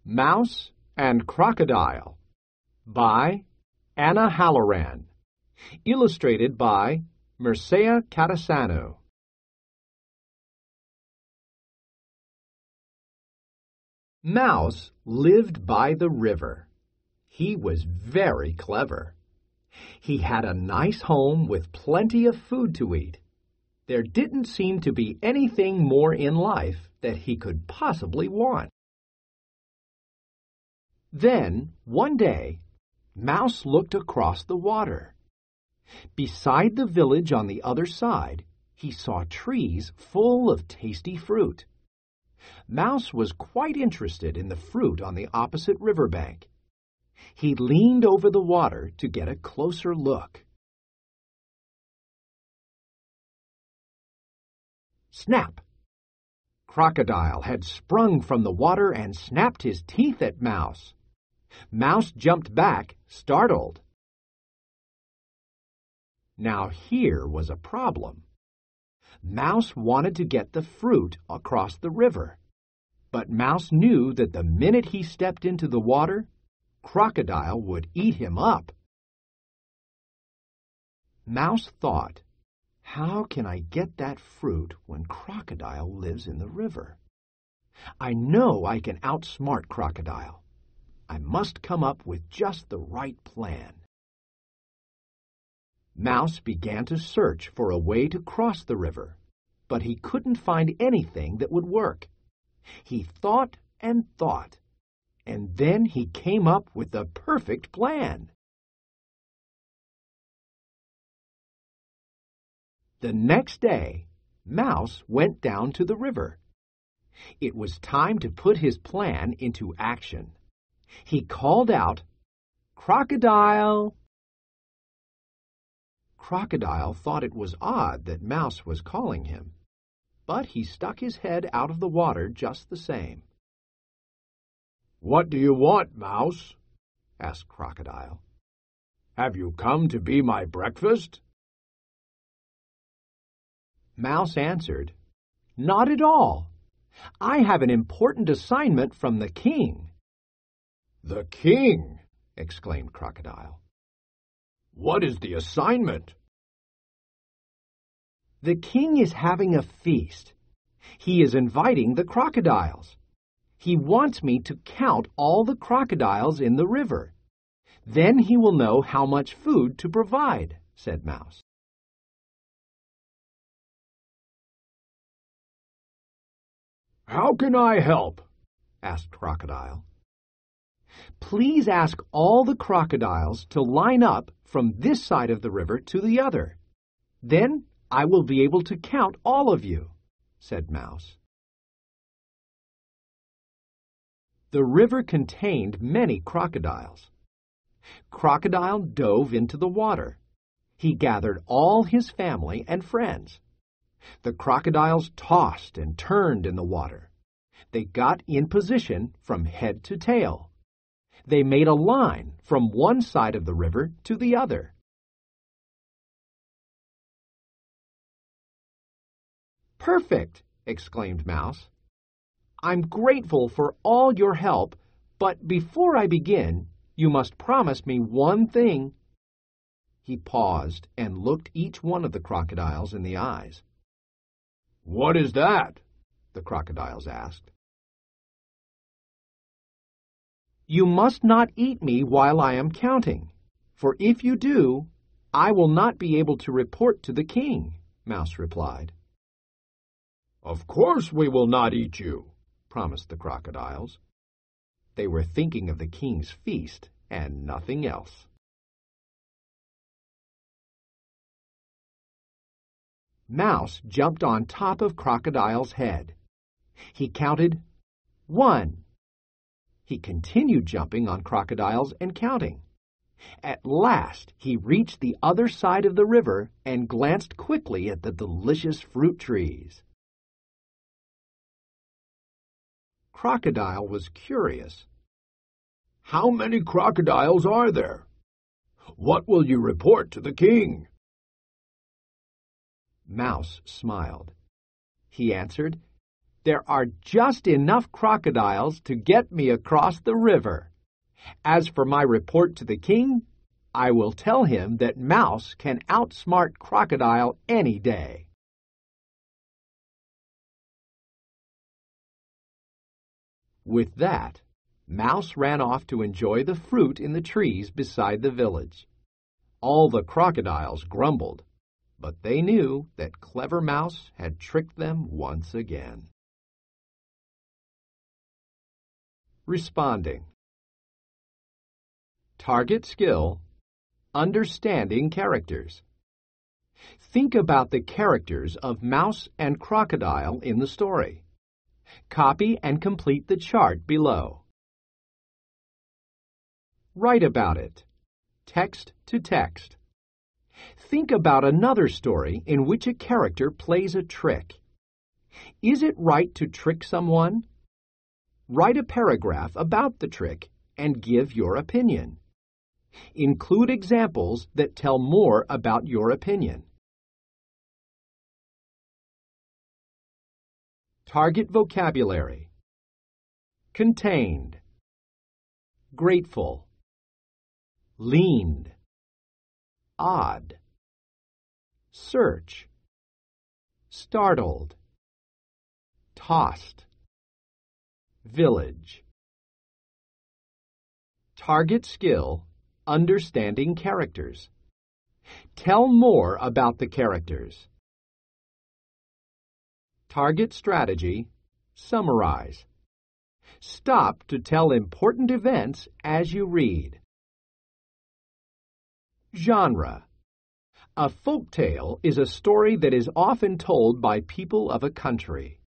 Mouse and Crocodile by Anna Halloran. Illustrated by Mircea Catasanu. Mouse lived by the river. He was very clever. He had a nice home with plenty of food to eat. There didn't seem to be anything more in life that he could possibly want. Then, one day, Mouse looked across the water. Beside the village on the other side, he saw trees full of tasty fruit. Mouse was quite interested in the fruit on the opposite riverbank. He leaned over the water to get a closer look. Snap! Crocodile had sprung from the water and snapped his teeth at Mouse. Mouse jumped back, startled. Now here was a problem. Mouse wanted to get the fruit across the river, but Mouse knew that the minute he stepped into the water, Crocodile would eat him up. Mouse thought, how can I get that fruit when Crocodile lives in the river? I know I can outsmart Crocodile. I must come up with just the right plan. Mouse began to search for a way to cross the river, but he couldn't find anything that would work. He thought and thought, and then he came up with the perfect plan. The next day, Mouse went down to the river. It was time to put his plan into action. He called out, "Crocodile!" Crocodile thought it was odd that Mouse was calling him, but he stuck his head out of the water just the same. "What do you want, Mouse?" asked Crocodile. "Have you come to be my breakfast?" Mouse answered, "Not at all. I have an important assignment from the king." "The king!" exclaimed Crocodile. "What is the assignment?" "The king is having a feast. He is inviting the crocodiles. He wants me to count all the crocodiles in the river. Then he will know how much food to provide," said Mouse. "How can I help?" asked Crocodile. "Please ask all the crocodiles to line up from this side of the river to the other. Then I will be able to count all of you," said Mouse. The river contained many crocodiles. Crocodile dove into the water. He gathered all his family and friends. The crocodiles tossed and turned in the water. They got in position from head to tail. They made a line from one side of the river to the other. "Perfect!" exclaimed Mouse. "I'm grateful for all your help, but before I begin, you must promise me one thing." He paused and looked each one of the crocodiles in the eyes. "What is that?" the crocodiles asked. "You must not eat me while I am counting, for if you do, I will not be able to report to the king," Mouse replied. "Of course we will not eat you," promised the crocodiles. They were thinking of the king's feast and nothing else. Mouse jumped on top of Crocodile's head. He counted 1. He continued jumping on crocodiles and counting. At last he reached the other side of the river and glanced quickly at the delicious fruit trees. Crocodile was curious. "How many crocodiles are there? What will you report to the king?" Mouse smiled. He answered, There are just enough crocodiles to get me across the river. As for my report to the king, I will tell him that Mouse can outsmart Crocodile any day." With that, Mouse ran off to enjoy the fruit in the trees beside the village. All the crocodiles grumbled, but they knew that Clever Mouse had tricked them once again. Responding. Target skill: understanding characters. Think about the characters of Mouse and Crocodile in the story. Copy and complete the chart below. Write about it. Text to text. Think about another story in which a character plays a trick. Is it right to trick someone? Write a paragraph about the trick and give your opinion. Include examples that tell more about your opinion. Target vocabulary. Contained. Grateful. Leaned. Odd. Search. Startled. Tossed. Village. Target skill: understanding characters. Tell more about the characters. Target strategy: summarize. Stop to tell important events as you read. Genre: a folk tale is a story that is often told by people of a country.